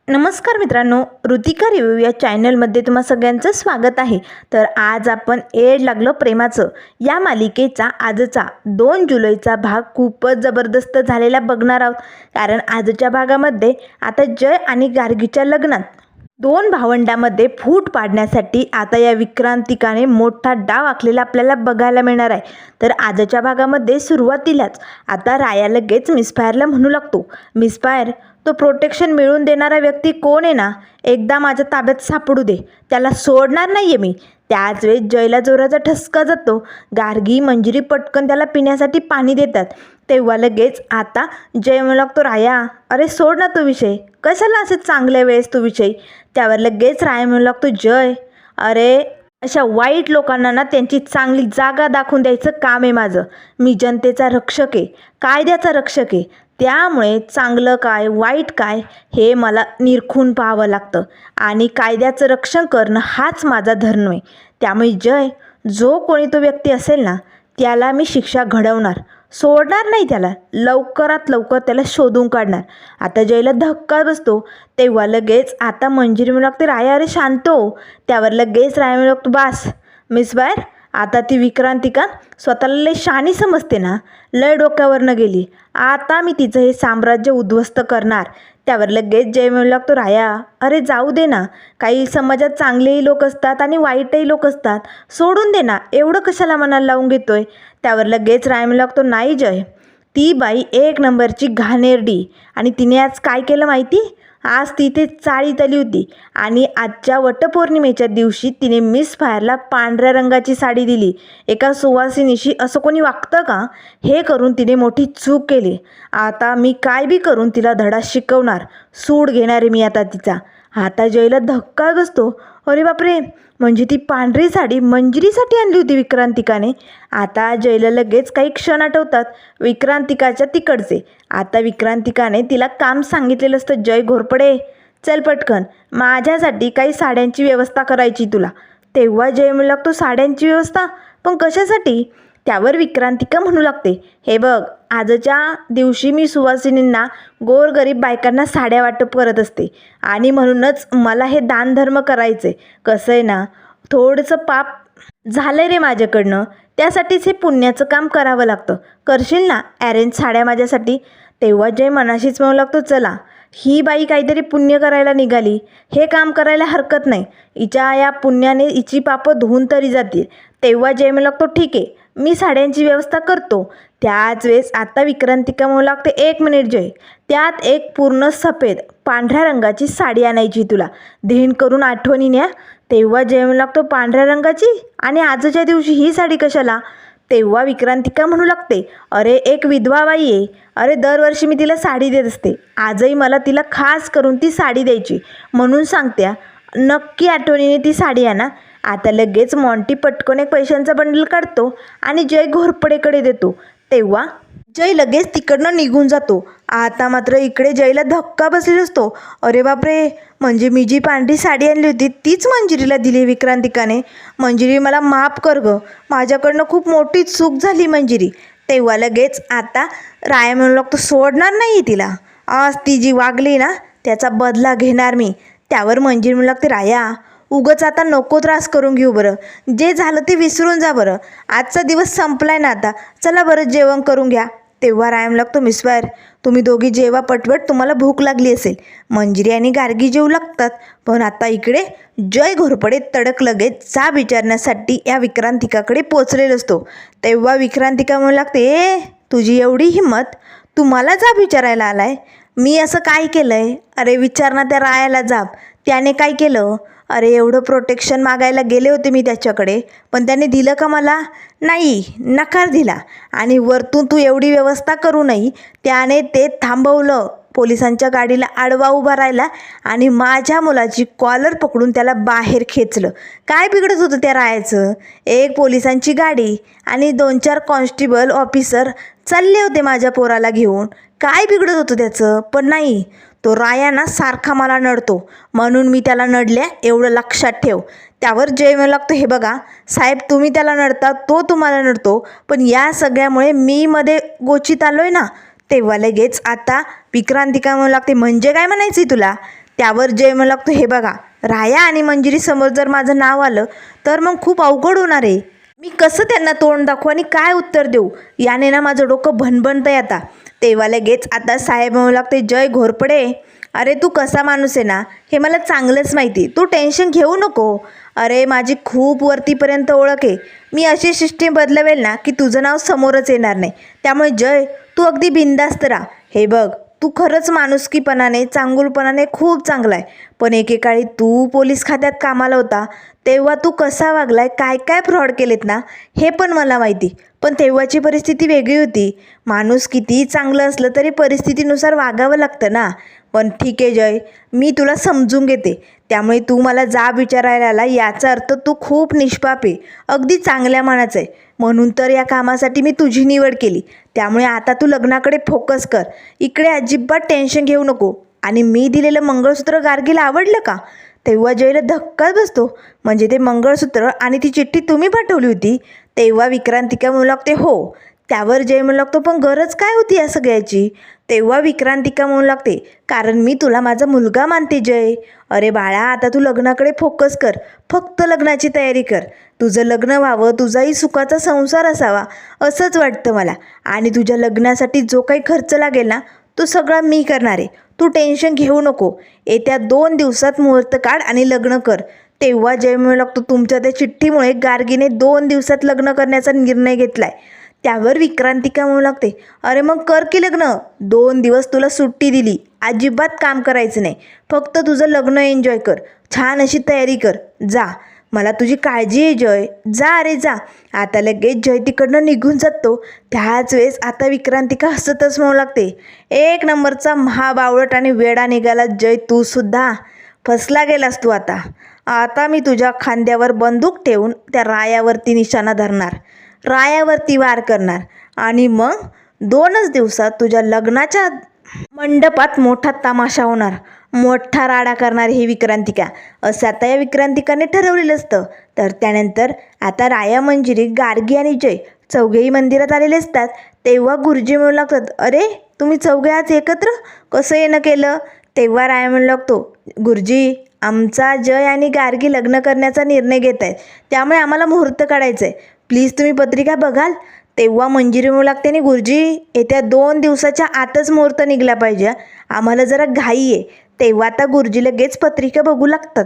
नमस्कार मित्रांनो, ऋतिका रिव्ह्यू या चॅनलमध्ये तुम्हा सगळ्यांचं स्वागत आहे. तर आज आपण येड लागलं प्रेमाचं या मालिकेचा आजचा 2 जुलैचा भाग खूपच जबरदस्त झालेला बघणार आहोत. कारण आजच्या भागामध्ये आता जय आणि गार्गीच्या लग्नात 2 भावंडांमध्ये फूट पाडण्यासाठी आता या विक्रांतिकाने मोठा डाव आखलेला आपल्याला बघायला मिळणार आहे. तर आजच्या भागामध्ये सुरुवातीलाच आता राया लगेच मिसफायरला म्हणू लागतो, मिसफायर तो प्रोटेक्शन मिळवून देणारा व्यक्ती कोण आहे ना, एकदा माझ्या ताब्यात सापडू दे, त्याला सोडणार नाही आहे मी. त्याच वेळेस जयला जोराचा ठसका जातो. गार्गी मंजिरी पटकन त्याला पिण्यासाठी पाणी देतात. तेव्हा लगेच आता जय म्हणू लागतो, राया अरे सोड ना तो विषय, कशाला असे चांगल्या वेळेस तो विषय. त्यावर लगेच राया म्हणू लागतो, जय अरे अशा वाईट लोकांना ना त्यांची चांगली जागा दाखवून द्यायचं काम आहे माझं. मी जनतेचा रक्षक आहे, कायद्याचा रक्षक आहे. त्यामुळे चांगलं काय वाईट काय हे मला निरखून पाहावं लागतं आणि कायद्याचं रक्षण करणं हाच माझा धर्म आहे. त्यामुळे जय जो कोणी तो व्यक्ती असेल ना त्याला मी शिक्षा घडवणार, सोडणार नाही त्याला, लवकरात लवकर त्याला शोधून काढणार. आता जयला धक्का बसतो. तेव्हा लगेच आता मंजिरी म्हणू लागते, राया अरे शांत हो. त्यावर लगेच राया म्हणू लागतो, बास मिसफायर, आता ती विक्रांतिका स्वतःला लय शहाणी समजते ना, लय डोक्यावरनं गेली. आता मी तिचं हे साम्राज्य उद्ध्वस्त करणार. त्यावर लगेच जय म्हणू लागतो, राया अरे जाऊ दे ना, काही समाजात चांगलेही लोक असतात आणि वाईटही लोक असतात, सोडून दे ना, एवढं कशाला मनाला लावून घेतोय. त्यावर लगेच राय म्हणू लागतो, नाही जय, ती बाई एक नंबरची घाणेरडी आणि तिने आज काय केलं माहिती, आज तिथे चाळीत आली होती आणि आजच्या वटपौर्णिमेच्या दिवशी तिने मिसफायरला पांढऱ्या रंगाची साडी दिली. एका सुवासिनीशी असं कोणी वागतं का, हे करून तिने मोठी चूक केली. आता मी काय बी करून तिला धडा शिकवणार, सूड घेणार आहे मी आता तिचा. आता जयला धक्का बसतो, अरे बापरे, म्हणजे ती पांढरी साडी मंजिरीसाठी आणली होती विक्रांतिकाने. आता जयला लगेच काही क्षण आठवतात विक्रांतिकाच्या तिकडचे. आता विक्रांतिकाने तिला काम सांगितलेलं असतं, जय घोरपडे चल पटकन माझ्यासाठी काही साड्यांची व्यवस्था करायची तुला. तेव्हा जय म्हणू लागतो, साड्यांची व्यवस्था पण कशासाठी. त्यावर विक्रांतिका म्हणू लागते, हे बघ आजच्या दिवशी मी सुवासिनींना गोरगरीब बायकांना साड्या वाटप करत असते आणि म्हणूनच मला हे दानधर्म करायचे. कसं आहे ना, थोडंसं पाप झालं रे माझ्याकडनं, त्यासाठीच हे पुण्याचं काम करावं लागतं. करशील ना अरेंज साड्या माझ्यासाठी. तेव्हा जय मनाशीच म्हणू लागतो, चला ही बाई काहीतरी पुण्य करायला निघाली, हे काम करायला हरकत नाही, हिच्या या पुण्याने हिची पापं धुवून तरी जातील. तेव्हा जय म्हणू लागतो, ठीक आहे मी साड्यांची व्यवस्था करतो. त्याच वेळेस आता विक्रांतिका म्हणू लागते, 1 मिनिट जय, त्यात एक पूर्ण सफेद पांढऱ्या रंगाची साडी आणायची तुला, धेण करून आठवणीने. तेव्हा जय म्हणू लागतो, पांढऱ्या रंगाची आणि आजच्या दिवशी ही साडी कशाला. तेव्हा विक्रांतिका म्हणू लागते, अरे एक विधवा बाई आहे, अरे दरवर्षी मी तिला साडी देत असते, आजही मला तिला खास करून ती साडी द्यायची म्हणून सांगत्या, नक्की आठवणीने ती साडी आणा. आता लगेच मॉन्टी पटकन एक पैशांचा बंडल काढतो आणि जय घोरपडेकडे देतो. तेव्हा जय लगेच तिकडनं निघून जातो. आता मात्र इकडे जयला धक्का बसलेला असतो, अरे बापरे, म्हणजे मी जी पांढरी साडी आणली होती तीच मंजिरीला दिली विक्रांतिकाने. मंजिरी मला माफ कर गं, माझ्याकडनं खूप मोठी चूक झाली मंजिरी. तेव्हा लगेच आता राया म्हणू लागतो, सोडणार नाही तिला, आज ती जी वागली ना त्याचा बदला घेणार मी. त्यावर मंजिरी म्हणू लागते, राया उगच आता नको त्रास करून घेऊ बरं, जे झालं ते विसरून जा बरं, आजचा दिवस संपलाय ना आता, चला बरं जेवण करून घ्या. तेव्हा रायम लागतो, मिसफायर तुम्ही दोघी जेवा पटपट, तुम्हाला भूक लागली असेल. मंजिरी आणि गार्गी जेवू लागतात. पण आता इकडे जय घोरपडे तडक लगेच जाब विचारण्यासाठी या विक्रांतिकाकडे पोचलेला असतो. तेव्हा विक्रांतिका म्हणू लागते, ए तुझी एवढी हिंमत, तू मला जाब विचारायला आलाय, मी असं काय केलं आहे. अरे विचार ना त्या रायाला जाब, त्याने काय केलं. अरे एवढं प्रोटेक्शन मागायला गेले होते मी त्याच्याकडे, पण त्याने दिलं का मला, नाही नकार दिला. आणि वरतून तू एवढी व्यवस्था करूनही त्याने ते थांबवलं, पोलिसांच्या गाडीला आडवा उभा राहिला आणि माझ्या मुलाची कॉलर पकडून त्याला बाहेर खेचलं. काय बिघडत होतं त्या रायाचं, एक पोलिसांची गाडी आणि 2-4 कॉन्स्टेबल ऑफिसर चालले होते माझ्या पोराला घेऊन, काय बिघडत होतं त्याचं. पण नाही, तो राया ना सारखा मला नडतो, म्हणून मी त्याला नडल्या एवढं लक्षात ठेव. त्यावर जय म्हणू लागतो, हे बघा साहेब, तुम्ही त्याला नडता, तो तुम्हाला नडतो, पण या सगळ्यामुळे मी मध्ये गोचित आलोय ना. तेव्हा लगेच आता विक्रांतिका म्हणू लागते, म्हणजे काय म्हणायचं तुला. त्यावर जय म्हणू लागतो, हे बघा राया आणि मंजिरी समोर जर माझं नाव आलं तर मग खूप अवघड होणार आहे. मी कसं त्यांना तोंड दाखवू आणि काय उत्तर देऊ, याने ना माझं डोकं भणभणतंय आता. तेव्हा लगेच आता साहेब म्हणू लागते, जय घोरपडे, अरे तू कसा माणूस आहे ना हे मला चांगलंच माहिती, तू टेन्शन घेऊ नको. अरे माझी खूप वरतीपर्यंत ओळख आहे, मी अशी सिस्टीम बदलवेल ना की तुझं नाव समोरच येणार नाही. त्यामुळे जय तू अगदी बिनधास्त राहा. हे बघ तू खरंच माणुसकीपणाने चांगुलपणाने खूप चांगला आहे, पण एकेकाळी तू पोलीस खात्यात कामाला होता तेव्हा तू कसा वागलाय, काय काय फ्रॉड केलेत ना हे पण मला माहिती. पण तेव्हाची परिस्थिती वेगळी होती. माणूस कितीही चांगलं असलं तरी परिस्थितीनुसार वागावं लागतं ना. पण ठीक आहे जय, मी तुला समजून घेते. त्यामुळे तू मला जाब विचारायला आला याचा अर्थ तू खूप निष्पाप आहे, अगदी चांगल्या मनाचं आहे. म्हणून तर या कामासाठी मी तुझी निवड केली. त्यामुळे आता तू लग्नाकडे फोकस कर, इकडे अजिबात टेन्शन घेऊ नको. आणि मी दिलेलं मंगळसूत्र गार्गीला आवडलं का? तेव्हा जयला धक्काच बसतो. म्हणजे ते मंगळसूत्र आणि ती चिठ्ठी तुम्ही पाठवली होती? तेव्हा विक्रांतिका म्हणू लागते, हो. त्यावर जय म्हणू लागतो, पण गरज काय होती या सगळ्याची? तेव्हा विक्रांतिका म्हणू लागते, कारण मी तुला माझा मुलगा मानते जय. अरे बाळा, आता तू लग्नाकडे फोकस कर, फक्त लग्नाची तयारी कर. तुझं लग्न व्हावं, तुझाही सुखाचा संसार असावा असंच वाटतं मला. आणि तुझ्या लग्नासाठी जो काही खर्च लागेल ना तो सगळा मी करणार आहे, तू टेन्शन घेऊ नको. येत्या 2 दिवसात मुहूर्त काढ आणि लग्न कर. तेव्हा जय म्हणू लागतो, तुमच्या त्या चिठ्ठीमुळे गार्गीने 2 दिवसात लग्न करण्याचा निर्णय घेतलाय. त्यावर विक्रांतिका म्हणू लागते, अरे मग कर की लग्न. 2 दिवस तुला सुट्टी दिली, अजिबात काम करायचं नाही, फक्त तुझं लग्न एन्जॉय कर, छान अशी तयारी कर. जा, मला तुझी काळजी आहे जय, जा अरे जा. आता लगेच जय तिकडनं निघून जातो. त्याच वेळेस आता विक्रांतिका हसतच म्हणू लागते, एक नंबरचा महाबावळट आणि वेडा निघाला जय, तू सुद्धा फसला गेलास तू. आता मी तुझ्या खांद्यावर बंदूक ठेवून त्या रायावरती निशाणा धरणार, रायावरती वार करणार आणि मग 2च दिवसात तुझ्या लग्नाच्या मंडपात मोठा तमाशा होणार, मोठा राडा करणार ही विक्रांतिका. असं आता या विक्रांतिकाने ठरवलेलं असतं. तर त्यानंतर आता राया, मंजिरी, गार्गी आणि जय चौघेही मंदिरात आलेले असतात. तेव्हा गुरुजी म्हणू लागतात, अरे तुम्ही चौघे आज एकत्र कसं येणं केलं? तेव्हा राया म्हणू लागतो, गुरुजी आमचा जय आणि गार्गी लग्न करण्याचा निर्णय घेत आहेत, त्यामुळे आम्हाला मुहूर्त काढायचं आहे, प्लीज तुम्ही पत्रिका बघाल. तेव्हा मंजिरी म्हणू लागते, आणि गुरुजी येत्या 2 दिवसाच्या आतच मुहूर्त निघला पाहिजे, आम्हाला जरा घाई आहे. तेव्हा आता गुरुजी लगेच पत्रिका बघू लागतात.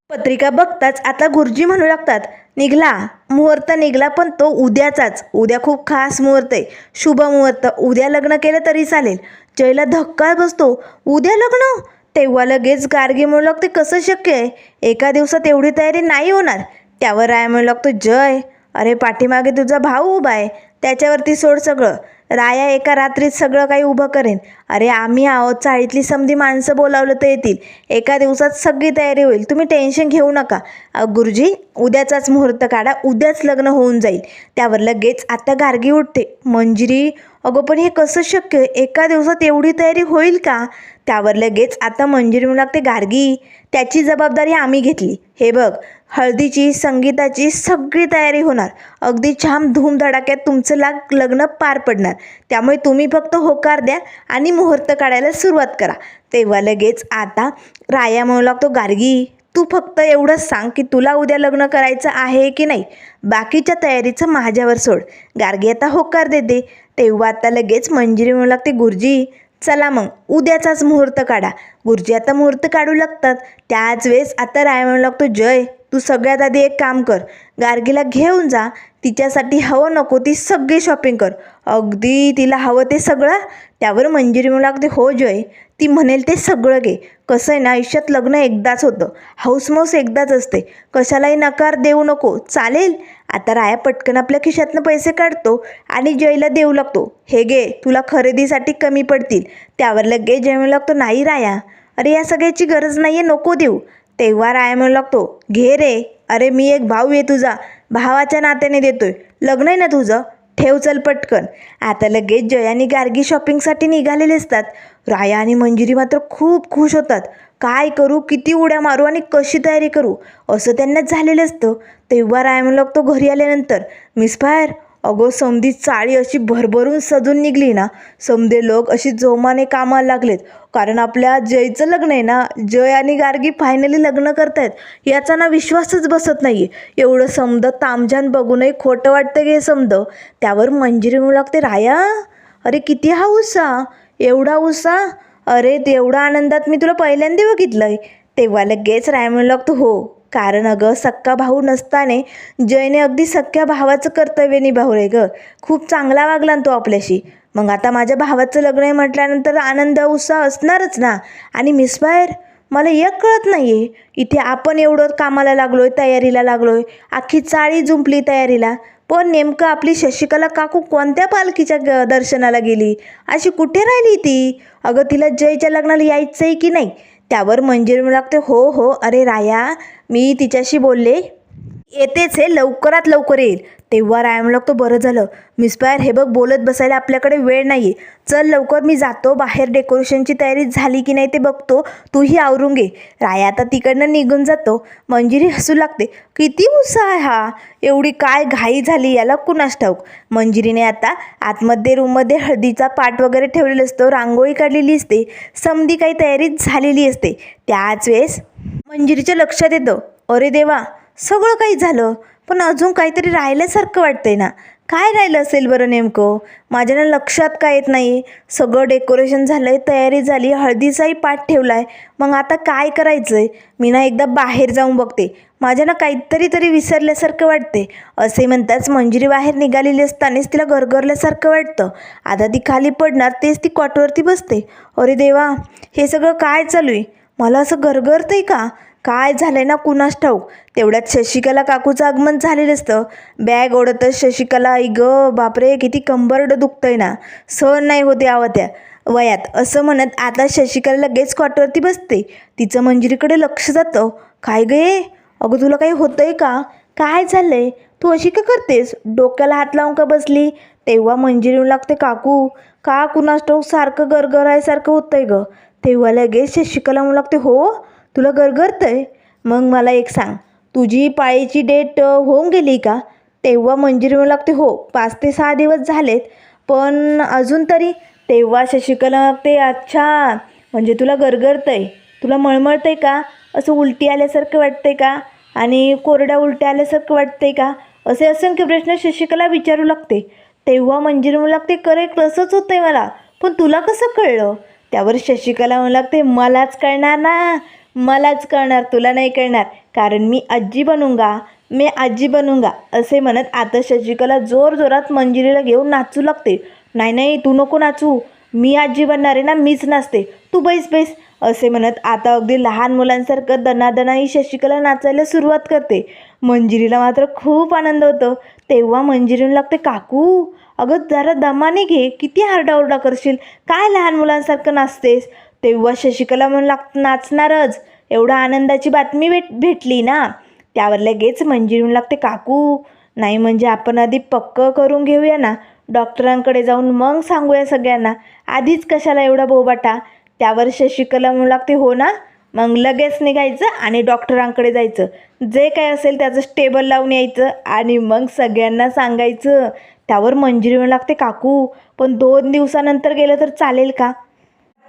पत्रिका बघताच आता गुरुजी म्हणू लागतात, निघला मुहूर्त निघला, पण तो उद्याचाच. उद्या खूप खास मुहूर्त आहे, शुभ मुहूर्त, उद्या लग्न केलं तरी चालेल. जयला धक्का बसतो, उद्या लग्न? तेव्हा लगेच गार्गी म्हणू लागते, कसं शक्य आहे, एका दिवसात एवढी तयारी नाही होणार. त्यावर राय म्हणू लागतो, जय अरे पाठीमागे तुझा भाऊ उभा आहे, त्याच्यावरती सोड सगळं. राया एका रात्रीत सगळं काही उभं करेन. अरे आम्ही आहोत, चाळीतली समधी माणसं बोलावलं तर येतील, एका दिवसात सगळी तयारी होईल, तुम्ही टेन्शन घेऊ नका. गुरुजी उद्याचाच मुहूर्त काढा, उद्याच लग्न होऊन जाईल. त्यावर लगेच आता गार्गी उठते, मंजिरी अगं पण हे कसं शक्य, एका दिवसात एवढी तयारी होईल का? त्यावर लगेच आता मंजिरी म्हणू लागते, गार्गी त्याची जबाबदारी आम्ही घेतली. हे बघ, हळदीची संगीताची सगळी तयारी होणार, अगदी छान धूमधडाक्यात तुमचं लग्न पार पडणार. त्यामुळे तुम्ही फक्त होकार द्या आणि मुहूर्त काढायला सुरुवात करा. तेव्हा लगेच आता राया म्हणू लागतो, गार्गी तू फक्त एवढंच सांग की तुला उद्या लग्न करायचं आहे की नाही, बाकीच्या तयारीचं माझ्यावर सोड. गार्गी आता होकार देते. तेव्हा आता लगेच मंजिरी म्हणू लागते, गुरुजी चला मग उद्याचाच मुहूर्त काढा. गुरुजी आता मुहूर्त काढू लागतात. त्याच वेळेस आता राय म्हणू लागतो, जय तू सगळ्यात आधी एक काम कर, गार्गीला घेऊन जा, तिच्यासाठी हवं नको ती सगळी शॉपिंग कर, अगदी तिला हवं ते सगळं. त्यावर मंजिरी म्हणू लागते, हो जय ती म्हणेल ते सगळं घे. कसं आहे ना, आयुष्यात लग्न एकदाच होतं, हौसमौस एकदाच असते, कशालाही नकार देऊ नको, चालेल. आता राया पटकन आपल्या खिशातनं पैसे काढतो आणि जयला देऊ लागतो, हे घे तुला खरेदीसाठी कमी पडतील. त्यावर लगेच जय म्हणू लागतो, नाही राया, अरे या सगळ्याची गरज नाही आहे, नको देऊ. तेव्हा राया म्हणू लागतो, घे रे, अरे मी एक भाऊ आहे तुझा, भावाच्या नात्याने देतोय, लग्न आहे ना तुझं, ठेव चल पटकन. आता लगेच जय आणि गार्गी शॉपिंगसाठी निघालेले असतात. राया आणि मंजिरी मात्र खूप खुश होतात. काय करू, किती उड्या मारू आणि कशी तयारी करू असं त्यांना झालेलं असतं. तेव्हा राया म्हणू लागतो घरी आल्यानंतर, मिस फायर अगो समधी चाळी अशी भरभरून सजून निघली ना, समधे लोक अशी जोमाने कामाला लागलेत. कारण आपल्या जयचं लग्न आहे ना, जय आणि गार्गी फायनली लग्न करतायत याचा ना विश्वासच बसत नाही आहे. एवढं समद तामझाम बघूनही खोटं वाटतं गे समद. त्यावर मंजिरी म्हणू लागते, राया अरे किती हा उत्साह, एवढा उत्साह, अरे तेवढा आनंदात मी तुला पहिल्यांदा बघितलंय. तेव्हा लगेच राया म्हणू लागतो, हो कारण अगं सक्का भाऊ नसताने जयने अगदी सख्या भावाचं कर्तव्य निभावलंय ग. खूप चांगला वागला ना तो आपल्याशी. मग आता माझ्या भावाचं लग्न आहे म्हटल्यानंतर आनंद उत्साह असणारच ना. आणि मिस बाहेर मला एक कळत नाही आहे, इथे आपण एवढं कामाला लागलोय, तयारीला लागलोय, अख्खी चाळी जुंपली तयारीला, पण नेमकं आपली शशिकला काकू कोणत्या पालखीच्या दर्शनाला गेली, अशी कुठे राहिली ती? अगं तिला जयच्या लग्नाला यायचं आहे की नाही? त्यावर मंजिरी म्हणू लागते, हो हो अरे राया मी तिच्याशी बोलले, येतेच हे लवकरात लवकर येईल. तेव्हा राया म्हणू लागतो, बरं झालं मिस्पायर, हे बघ बोलत बसायला आपल्याकडे वेळ नाही आहे, चल लवकर मी जातो बाहेर, डेकोरेशनची तयारी झाली की नाही ते बघतो, तूही आवरून घे. राया आता तिकडनं निघून जातो. मंजिरी हसू लागते, किती उत्साह आहे हा, एवढी काय घाई झाली याला कुणास ठाऊक. मंजिरीने आता आतमध्ये रूममध्ये हळदीचा पाट वगैरे ठेवलेला असतो, रांगोळी काढलेली असते, समधी काही तयारी झालेली असते. त्याच वेळेस मंजिरीच्या लक्षात येतं, अरे देवा सगळं काही झालं, पण अजून काहीतरी राहिल्यासारखं वाटतंय ना. काय राहिलं असेल बरं नेमकं, माझ्या ना लक्षात काय येत नाही. सगळं डेकोरेशन झालं आहे, तयारी झाली, हळदीचाही पाट ठेवला आहे, मग आता काय करायचं आहे? मी ना एकदा बाहेर जाऊन बघते, माझ्या ना काहीतरी विसरल्यासारखं वाटते. असे म्हणताच मंजिरी बाहेर निघालेली असतानाच तिला गरगरल्यासारखं वाटतं. आता ती खाली पडणार तेच ती कॉटवरती बसते. अरे देवा हे सगळं काय चालू आहे, मला असं गरगरतंय का, काय झालंय ना कुणास ठाऊक. तेवढ्यात शशिकला काकूचं आगमन झालेलं असतं. बॅग ओढतच शशिकला, आई ग बापरे किती कंबरडं दुखतंय ना, सहन नाही होते आवत्या वयात, असं म्हणत आता शशिकला लगेच कॉटवरती बसते. तिचं मंजिरीकडे लक्ष जातं. काय गे अगं तुला काही होतंय का, काय झालंय, तू अशी का करतेस, डोक्याला हात लावून का बसली? तेव्हा मंजिरी येऊन लागते, काकू का कुणास ठाऊक सारखं गरगरायसारखं होतंय ग. तेव्हा लगेच शशिकला म्हणू लागते, हो तुला गरगरतंय, मग मला एक सांग, तुझी पाळीची डेट होऊन गेली का? तेव्हा मंजिरी म्हणू लागते, हो 5 ते 6 दिवस झालेत, पण अजून तरी. तेव्हा शशिकला लागते, अच्छा म्हणजे तुला गरगरतंय, तुला मळमळतंय का, असं उलटी आल्यासारखं वाटतंय का, आणि कोरड्या उलट्या आल्यासारखं वाटतंय का, असे असंख्य प्रश्न शशिकला विचारू लागते. तेव्हा मंजिरी म्हणू लागते, करेक्ट तसंच होतंय मला, पण तुला कसं कळलं? त्यावर शशिकला म्हणू लागते, मलाच कळणार ना, मलाच कळणार, तुला नाही कळणार, कारण मी आजी बनूंगा, मी आजी बनूंगा, असे म्हणत आता शशिकला जोरजोरात मंजिरीला घेऊन नाचू लागते. नाही नाही तू नको नाचू, मी आजी बनणार आहे ना, मीच नाचते, तू बैस बैस, असे म्हणत आता अगदी लहान मुलांसारखं दणादणा ही शशिकला नाचायला सुरुवात करते. मंजिरीला मात्र खूप आनंद होतो. तेव्हा मंजिरीला लागते, काकू अगं जरा दमाने घे, किती आरडाओरडा करशील, काय लहान मुलांसारखं नाचतेस. तेव्हा शशिकला म्हणू नाचणारच, एवढा आनंदाची बातमी भेटली ना. त्यावर लगेच मंजिरी म्हणू लागते, काकू नाही म्हणजे आपण आधी पक्क करून घेऊया ना, डॉक्टरांकडे जाऊन मग सांगूया सगळ्यांना, आधीच कशाला एवढा बोबाटा. त्यावर शशिकला म्हणू लागते, हो ना, मग लगेच निघायचं आणि डॉक्टरांकडे जायचं, जे काय असेल त्याचं टेबल लावून यायचं आणि मग सगळ्यांना सांगायचं. त्यावर मंजिरी म्हणू लागते, काकू पण 2 दिवसानंतर गेलं तर चालेल का?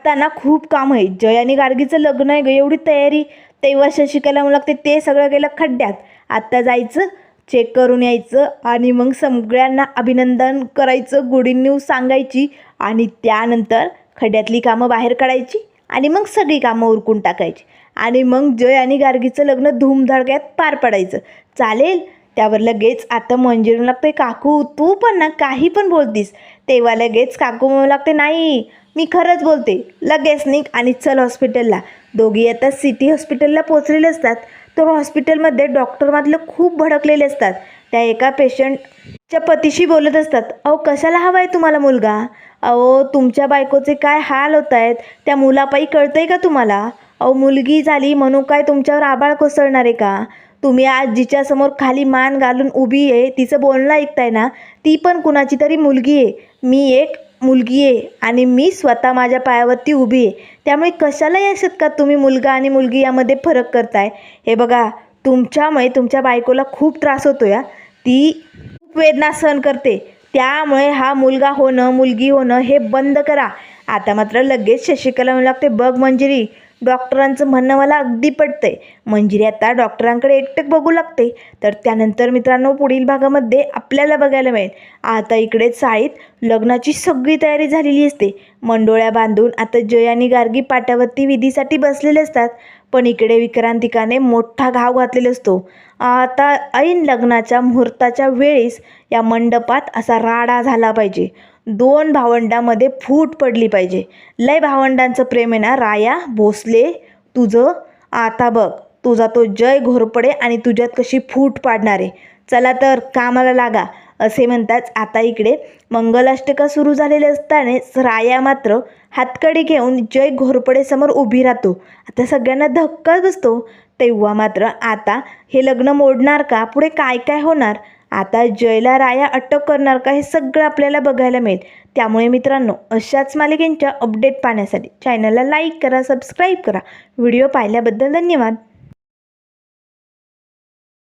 त्यांना खूप काम आहे, जय आणि गार्गीचं लग्न आहे ग, एवढी तयारी. तेव्हा शशिकला म्हणू लागते, ते सगळं गेलं खड्ड्यात, आत्ता जायचं चेक करून यायचं आणि मग सगळ्यांना अभिनंदन करायचं, गुड न्यूज सांगायची आणि त्यानंतर खड्ड्यातली कामं बाहेर काढायची आणि मग सगळी कामं उरकून टाकायची आणि मग जय आणि गार्गीचं लग्न धूमधडक्यात पार पडायचं, चालेल? त्यावर लगेच आता मंजिरी म्हणू लागते, काकू तू पण ना काही पण बोलतीस. तेव्हा लगेच काकू म्हणू लागते, नाही मी खरंच बोलते, लगेच निघ आणि चल हॉस्पिटलला. दोघी आता सिटी हॉस्पिटलला पोचलेले असतात. तर हॉस्पिटलमध्ये डॉक्टरमधले खूप भडकलेले असतात. त्या एका पेशंटच्या पतीशी बोलत असतात, अहो कशाला हवा आहे तुम्हाला मुलगा, अहो तुमच्या बायकोचे काय हाल होत आहेत, त्या मुलापायी कळतंय का तुम्हाला, अहो मुलगी झाली म्हणून काय तुमच्यावर आभाळ कोसळणार आहे का, तुम्ही आज जिच्यासमोर खाली मान घालून उभी आहे तिचं बोलणं ऐकताय ना, ती पण कुणाची तरी मुलगी आहे, मी एक मुलगी आहे आणि मी स्वतः माझ्या पायावरती उभी आहे, त्यामुळे कशाला या शतकात तुम्ही मुलगा आणि मुलगी यामध्ये फरक करताय. हे बघा तुमच्यामुळे तुमच्या बायकोला खूप त्रास होतो या, ती खूप खूप वेदना सहन करते, त्यामुळे हा मुलगा होणं मुलगी होणं हे बंद करा. आता मात्र लगेच शशिकला म्हणू लागते, बघ मंजिरी, डॉक्टरांचं म्हणणं मला अगदी पटतंय. मंजिरी आता डॉक्टरांकडे एकटक बघू लागते. तर त्यानंतर मित्रांनो पुढील भागामध्ये आपल्याला बघायला मिळेल, आता इकडे चाळीत लग्नाची सगळी तयारी झालेली असते. मंडोळ्या बांधून आता जय आणि गार्गी पाटावरती विधीसाठी बसलेले असतात. पण इकडे विक्रांतिकाने मोठा घाव घातलेला असतो. आता ऐन लग्नाच्या मुहूर्ताच्या वेळेस या मंडपात असा राडा झाला पाहिजे, दोन भावंडामध्ये फूट पडली पाहिजे. लय भावंडांचं प्रेम आहे ना राया भोसले तुझं. आता बघ तुझा तो जय घोरपडे आणि तुझ्यात कशी फूट पाडणार आहे. चला तर कामाला लागा, असे म्हणताच आता इकडे मंगलाष्टका सुरू झालेले असतानाच राया मात्र हातकडी घेऊन जय घोरपडे समोर उभी राहतो. आता सगळ्यांना धक्का बसतो. तेव्हा मात्र आता हे लग्न मोडणार का, पुढे काय काय होणार, आता जयला राया अटक करणार का, हे सगळं आपल्याला बघायला मिळेल. त्यामुळे मित्रांनो अशाच मालिकेंच्या अपडेट पाहण्यासाठी चॅनलला लाईक करा, सबस्क्राईब करा. व्हिडिओ पाहिल्याबद्दल धन्यवाद.